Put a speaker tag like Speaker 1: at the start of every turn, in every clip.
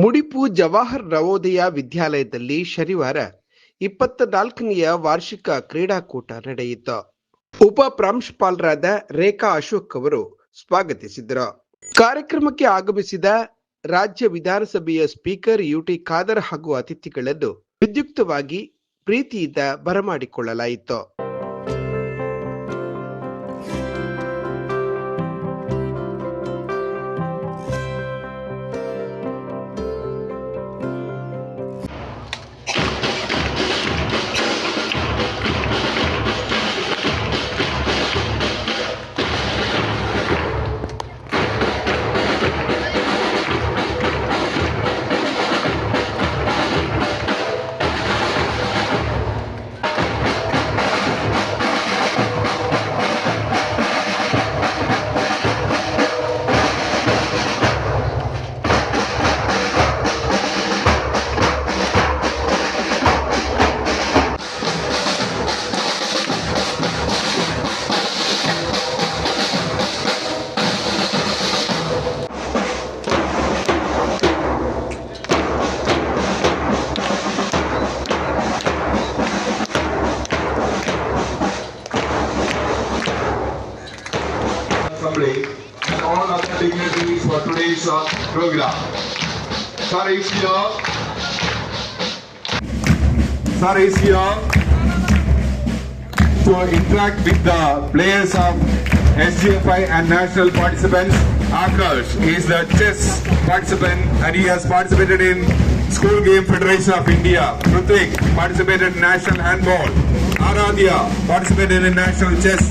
Speaker 1: ಮುಡಿಪು ಜವಾಹರ್ ನವೋದಯ ವಿದ್ಯಾಲಯದಲ್ಲಿ ಶನಿವಾರ 24ನೆಯ ವಾರ್ಷಿಕ ಕ್ರೀಡಾಕೂಟ ನಡೆಯಿತು. ಉಪ ಪ್ರಾಂಶುಪಾಲರಾದ ರೇಖಾ ಅಶೋಕ್ ಅವರು ಸ್ವಾಗತಿಸಿದರು. ಕಾರ್ಯಕ್ರಮಕ್ಕೆ ಆಗಮಿಸಿದ ರಾಜ್ಯ ವಿಧಾನಸಭೆಯ ಸ್ಪೀಕರ್ ಯುಟಿ ಖಾದರ್ ಹಾಗೂ ಅತಿಥಿಗಳನ್ನು ವಿದ್ಯುಕ್ತವಾಗಿ ಪ್ರೀತಿಯಿಂದ ಬರಮಾಡಿಕೊಳ್ಳಲಾಯಿತು.
Speaker 2: And all other dignitaries for today's program. Sir is here. Sir is here to interact with the players of SGFI and national participants. Akash is the chess participant and he has participated in School Game Federation of India. Ruthik participated in national handball. Aradhya participated in national chess.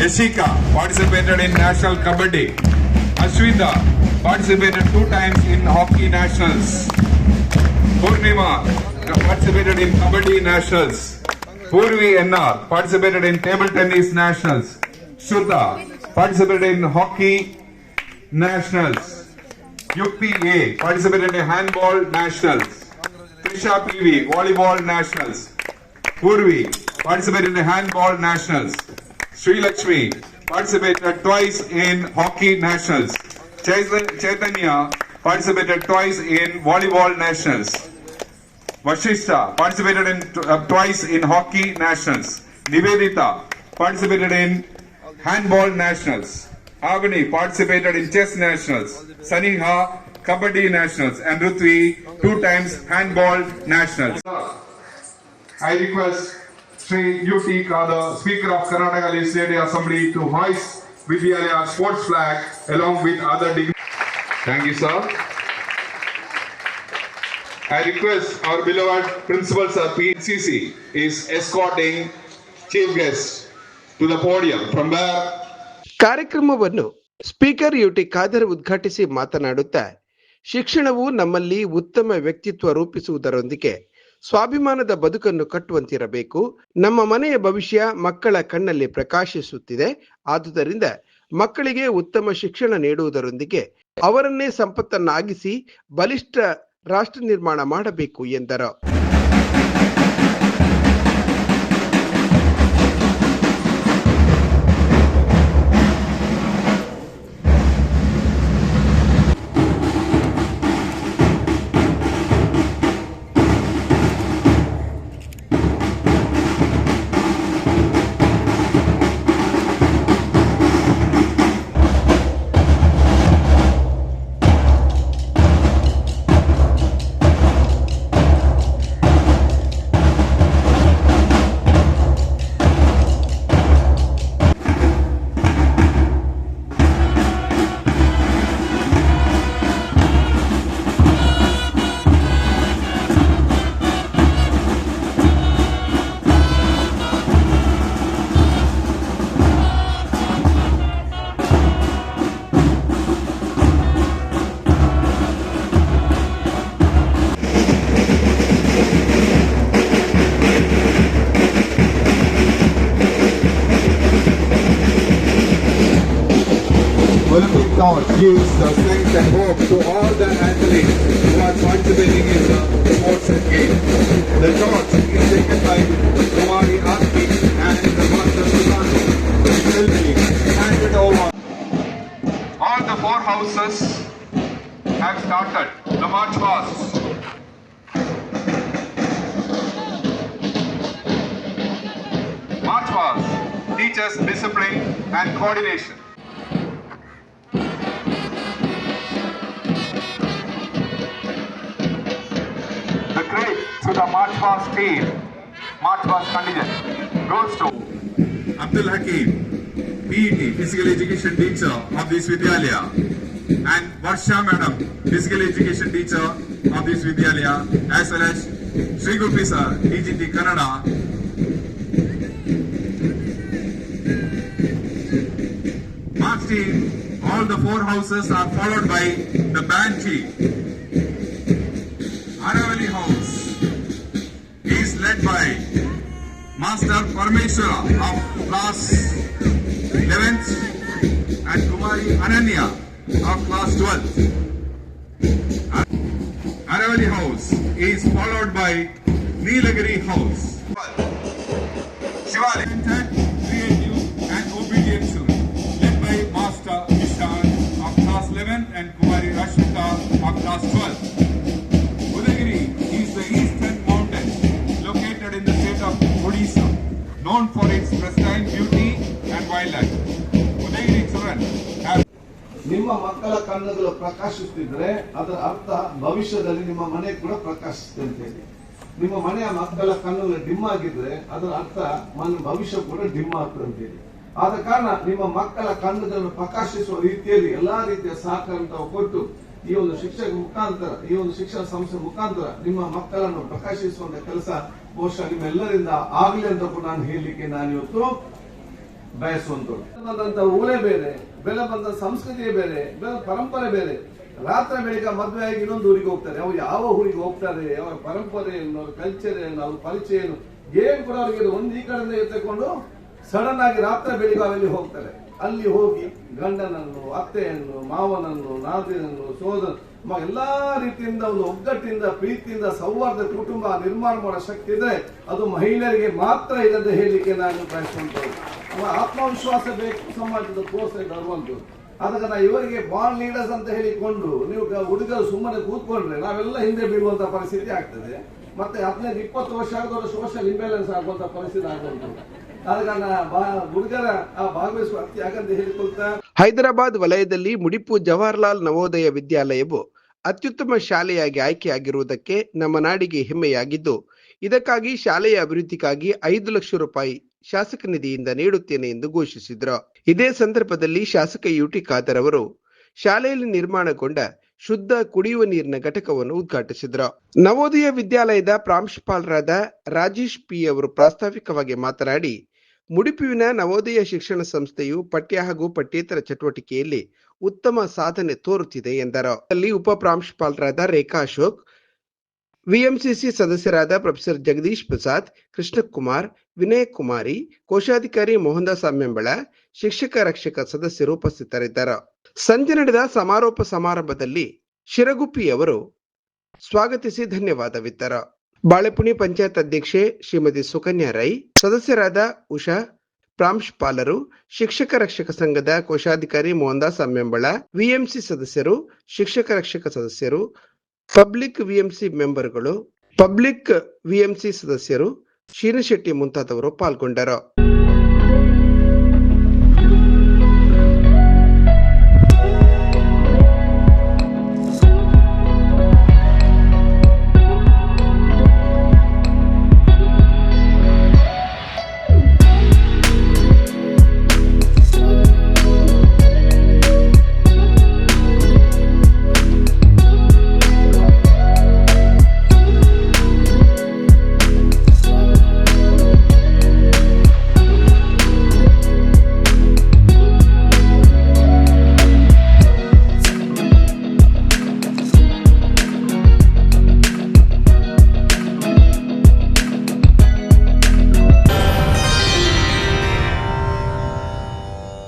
Speaker 2: Yashika participated in national kabaddi. Ashwita participated 2 times in hockey nationals. Purnima participated in kabaddi nationals. Purvi NR participated in table tennis nationals. Shruta participated in hockey nationals. Yukti A participated in handball nationals. Trisha PV volleyball nationals. Purvi participated in handball nationals. Sri Lakshmi participated twice in hockey nationals. Chaitanya participated twice in volleyball nationals. Vashishta participated in twice in hockey nationals. Nivedita participated in handball nationals. Avani participated in chess nationals. Saniha kabaddi nationals and Ruthvi 2 times handball nationals. I request Sri U.T. Khadar, Speaker of Karnataka Legislative Assembly, to hoist Vidyalaya sports flag along with other dignitaries. Thank you, sir. I request our beloved principal sir PCC is escorting chief guest to the podium from where.
Speaker 1: ಕಾರ್ಯಕ್ರಮವನ್ನು speaker UT Khader ಉದ್ಘಾಟಿಸಿ ಮಾತನಾಡುತ್ತಾ, ಶಿಕ್ಷಣವು ನಮ್ಮಲ್ಲಿ ಉತ್ತಮ ವ್ಯಕ್ತಿತ್ವ ರೂಪಿಸುವುದರೊಂದಿಗೆ ಸ್ವಾಭಿಮಾನದ ಬದುಕನ್ನು ಕಟ್ಟುವಂತಿರಬೇಕು. ನಮ್ಮ ಮನೆಯ ಭವಿಷ್ಯ ಮಕ್ಕಳ ಕಣ್ಣಲ್ಲಿ ಪ್ರಕಾಶಿಸುತ್ತಿದೆ. ಆದುದರಿಂದ ಮಕ್ಕಳಿಗೆ ಉತ್ತಮ ಶಿಕ್ಷಣ ನೀಡುವುದರೊಂದಿಗೆ ಅವರನ್ನೇ ಸಂಪತ್ತನ್ನಾಗಿಸಿ ಬಲಿಷ್ಠ ರಾಷ್ಟ್ರ ನಿರ್ಮಾಣ ಮಾಡಬೇಕು ಎಂದರು.
Speaker 2: Olympic torch gives the strength and hope to all the athletes who are participating in the sports and games. The torch is taken by Kumari Aarti and the Master Sultani will be handed over. All the 4 houses have started the march path. pass. March pass teaches discipline and coordination. The credit to the March pass team, March pass contingent, goes to Abdul Hakim, PET, Physical Education Teacher of this Vidyalaya, and Varsha Madam, Physical Education Teacher of this Vidyalaya, as well as Sri Gopi Sir, DGT Kannada. March team, all the 4 houses are followed by the band team. Aravali House is led by Master Parameshwara of class 11th and Kumari Ananya of class 12th. Aravali House is followed by Neelagiri House. Shivali, creative and obedient children, led by Master Ishan of class 11th and Kumari Rashmika of class 12th. Udagiri is the eastern mountain located in the state of Odisha, known for its pristine beauty and wildlife. Udagiri children have
Speaker 3: ನಿಮ್ಮ ಮಕ್ಕಳ ಕಣ್ಣುಗಳು ಪ್ರಕಾಶಿಸುತ್ತಿದ್ರೆ ಅದರ ಅರ್ಥ ಭವಿಷ್ಯದಲ್ಲಿ ನಿಮ್ಮ ಮನೆ ಕೂಡ ಪ್ರಕಾಶಿಸುತ್ತೆ ಅಂತ ಹೇಳಿ. ನಿಮ್ಮ ಮನೆಯ ಮಕ್ಕಳ ಕಣ್ಣುಗಳು ಡಿಮ್ ಆಗಿದ್ರೆ ಅದರ ಅರ್ಥ ಭವಿಷ್ಯ ಕೂಡ ಡಿಮ್ ಆಗ್ತದೆ ಅಂತ ಹೇಳಿ. ಆದ ಕಾರಣ ನಿಮ್ಮ ಮಕ್ಕಳ ಕಣ್ಣುಗಳನ್ನು ಪ್ರಕಾಶಿಸುವ ರೀತಿಯಲ್ಲಿ ಎಲ್ಲಾ ರೀತಿಯ ಸಹಕಾರ ಕೊಟ್ಟು ಈ ಒಂದು ಶಿಕ್ಷಕ ಮುಖಾಂತರ, ಈ ಒಂದು ಶಿಕ್ಷಣ ಸಂಸ್ಥೆ ಮುಖಾಂತರ ನಿಮ್ಮ ಮಕ್ಕಳನ್ನು ಪ್ರಕಾಶಿಸುವಂತ ಕೆಲಸ ಬಹುಶಃ ನಿಮ್ಮೆಲ್ಲರಿಂದ ಆಗಲಿ ಅಂತ ಕೂಡ ನಾನು ಹೇಳಲಿಕ್ಕೆ ನಾನು ಇವತ್ತು ಬಯಸುವಂತದ್ದು. ಬಂದಂತ ಊರೇ ಬೇರೆ, ಬೆಲೆ ಬಂದ ಸಂಸ್ಕೃತಿಯೇ ಬೇರೆ, ಪರಂಪರೆ ಬೇರೆ. ರಾತ್ರಿ ಬೆಳಿಗ್ಗೆ ಮದುವೆ ಆಗಿ ಇನ್ನೊಂದು ಊರಿಗೆ ಹೋಗ್ತಾರೆ. ಅವ್ರು ಯಾವ ಊರಿಗೆ ಹೋಗ್ತಾರೆ, ಅವರ ಪರಂಪರೆ ಏನು, ಅವ್ರ ಕಲ್ಚರ್ ಏನು, ಅವ್ರ ಪರಿಚಯ ಏನು ಕೂಡ ಅವ್ರಿಗೆ ಒಂದು ಈ ಕಡೆಯಿಂದ ಎತ್ತಕೊಂಡು ಸಡನ್ ಆಗಿ ರಾತ್ರಿ ಬೆಳಿಗ್ಗೆ ಅಲ್ಲಿ ಹೋಗ್ತಾರೆ. ಅಲ್ಲಿ ಹೋಗಿ ಗಂಡನನ್ನು, ಅತ್ತೆಯನ್ನು, ಮಾವನನ್ನು, ನಾದಿನನ್ನು, ಸೋದರ ಎಲ್ಲಾ ರೀತಿಯಿಂದ ಒಂದು ಒಗ್ಗಟ್ಟಿಂದ, ಪ್ರೀತಿಯಿಂದ, ಸೌಹಾರ್ದ ಕುಟುಂಬ ನಿರ್ಮಾಣ ಮಾಡೋ ಶಕ್ತಿ ಇದ್ರೆ ಅದು ಮಹಿಳೆಯರಿಗೆ ಮಾತ್ರ ಇದೆ ಅಂತ ಹೇಳಲಿಕ್ಕೆ ನಾನು ಬಯಸುವಂತದ್ದು. ಆತ್ಮವಿಶ್ವಾಸ ಬೇಕು, ಸಮಾಜದ ಪ್ರೋತ್ಸಾಹ ಬರುವಂತದ್ದು. ಅದಕ್ಕೆ ಇವರಿಗೆ ಬಾಂಡ್ ಲೀಡರ್ಸ್ ಅಂತ ಹೇಳಿಕೊಂಡು ನೀವು ಹುಡುಗರು ಸುಮ್ಮನೆ ಕೂತ್ಕೊಂಡ್ರೆ ನಾವೆಲ್ಲ ಹಿಂದೆ ಬೀಳುವಂತ ಪರಿಸ್ಥಿತಿ ಆಗ್ತದೆ. ಮತ್ತೆ 15-20 ವರ್ಷ ಆಗೋದು ಸೋಷಿಯಲ್ ಇಂಬ್ಯಾಲೆನ್ಸ್ ಆಗುವಂತ ಪರಿಸ್ಥಿತಿ ಆಗುವಂಥದ್ದು. ಹುಡುಗರ ಭಾಗವಹಿಸುವ ಅತಿ ಯಾಕಂತ ಹೇಳಿಕೊಳ್ತಾ
Speaker 1: ಹೈದರಾಬಾದ್ ವಲಯದಲ್ಲಿ ಮುಡಿಪು ಜವಾಹರ್ಲಾಲ್ ನವೋದಯ ವಿದ್ಯಾಲಯವು ಅತ್ಯುತ್ತಮ ಶಾಲೆಯಾಗಿ ಆಯ್ಕೆಯಾಗಿರುವುದಕ್ಕೆ ನಮ್ಮ ನಾಡಿಗೆ ಹೆಮ್ಮೆಯಾಗಿದ್ದು, ಇದಕ್ಕಾಗಿ ಶಾಲೆಯ ಅಭಿವೃದ್ಧಿಗಾಗಿ 5 ಲಕ್ಷ ರೂಪಾಯಿ ಶಾಸಕ ನಿಧಿಯಿಂದ ನೀಡುತ್ತೇನೆ ಎಂದು ಘೋಷಿಸಿದರು. ಇದೇ ಸಂದರ್ಭದಲ್ಲಿ ಶಾಸಕ ಯುಟಿ ಖಾದರ್ ಅವರು ಶಾಲೆಯಲ್ಲಿ ನಿರ್ಮಾಣಗೊಂಡ ಶುದ್ಧ ಕುಡಿಯುವ ನೀರಿನ ಘಟಕವನ್ನು ಉದ್ಘಾಟಿಸಿದರು. ನವೋದಯ ವಿದ್ಯಾಲಯದ ಪ್ರಾಂಶುಪಾಲರಾದ ರಾಜೇಶ್ ಪಿ ಅವರು ಪ್ರಾಸ್ತಾವಿಕವಾಗಿ ಮಾತನಾಡಿ, ಮುಡಿಪುವಿನ ನವೋದಯ ಶಿಕ್ಷಣ ಸಂಸ್ಥೆಯು ಪಠ್ಯ ಹಾಗೂ ಪಠ್ಯೇತರ ಚಟುವಟಿಕೆಯಲ್ಲಿ ಉತ್ತಮ ಸಾಧನೆ ತೋರುತ್ತಿದೆ ಎಂದರು. ಅಲ್ಲಿ ಉಪ ಪ್ರಾಂಶುಪಾಲರಾದ ರೇಖಾ ಅಶೋಕ್, ವಿಎಂಸಿಸಿ ಸದಸ್ಯರಾದ ಪ್ರೊಫೆಸರ್ ಜಗದೀಶ್ ಪ್ರಸಾದ್, ಕೃಷ್ಣಕುಮಾರ್, ವಿನಯ್ ಕುಮಾರಿ, ಕೋಶಾಧಿಕಾರಿ ಮೋಹನ್ದಾಸ್ ಅಮ್ಮೆಂಬಳ, ಶಿಕ್ಷಕ ರಕ್ಷಕ ಸದಸ್ಯರು ಉಪಸ್ಥಿತರಿದ್ದರು. ಸಂಜೆ ನಡೆದ ಸಮಾರೋಪ ಸಮಾರಂಭದಲ್ಲಿ ಶಿರಗುಪ್ಪಿ ಅವರು ಸ್ವಾಗತಿಸಿ ಧನ್ಯವಾದವಿತ್ತರು. ಬಾಳೆಪುಣಿ ಪಂಚಾಯತ್ ಅಧ್ಯಕ್ಷೆ ಶ್ರೀಮತಿ ಸುಕನ್ಯಾ ರೈ, ಸದಸ್ಯರಾದ ಉಷಾ, ಪ್ರಾಂಶುಪಾಲರು, ಶಿಕ್ಷಕ ರಕ್ಷಕ ಸಂಘದ ಕೋಶಾಧಿಕಾರಿ ಮೋಹನ್ದಾಸ್ ಅಮ್ಮೆಂಬಳ, ವಿಎಂಸಿ ಸದಸ್ಯರು, ಶಿಕ್ಷಕ ರಕ್ಷಕ ಸದಸ್ಯರು, ಪಬ್ಲಿಕ್ ವಿಎಂಸಿ ಮೆಂಬರ್ಗಳು, ಪಬ್ಲಿಕ್ ವಿಎಂಸಿ ಸದಸ್ಯರು, ಶೀನಶೆಟ್ಟಿ ಮುಂತಾದವರು ಪಾಲ್ಗೊಂಡರು.